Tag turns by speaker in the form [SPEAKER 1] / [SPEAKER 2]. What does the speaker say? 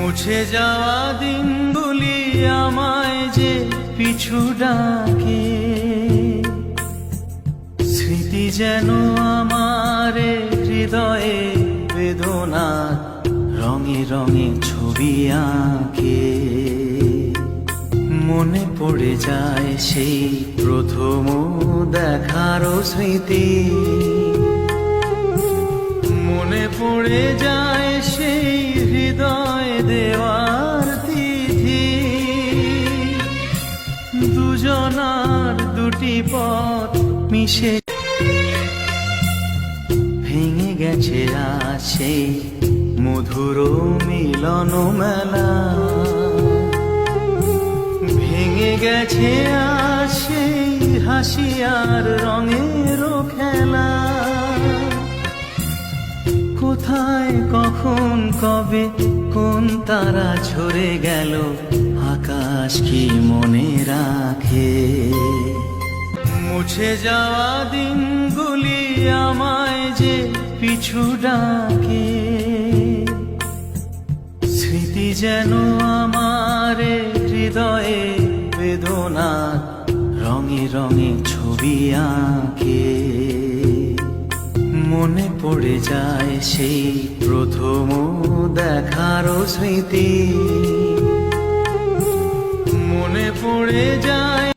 [SPEAKER 1] মুছে যাওয়া দিনগুলি আমায় যে পিছু ডাকে, স্মৃতি যেন আমার হৃদয়ে বেদনা রঙে রঙে ছবি আঁকে। মনে পড়ে যায় সেই প্রথম দেখারও স্মৃতি, মনে পড়ে যায় সেই হৃদয় দেওয়ার তিথি। দুজনার দুটি পথ মিশে ভেঙে গেছে আজ সেই মধুর মিলন মেলা, ভেঙে গেছে আজ সেই হাসি আর রঙের খেলা। কোথায় কখন কবে কোন তারা ঝরে গেল, আকাশ কি মনে রাখে? মুছে যাওয়া দিনগুলি আমায় যে পিছু ডাকে, স্মৃতি যেন আমার হৃদয়ে বেদনা রঙে রঙে ছবি আঁকে। মনে পড়ে যায় সেই প্রথম দেখারও স্মৃতি, মনে পড়ে যায়।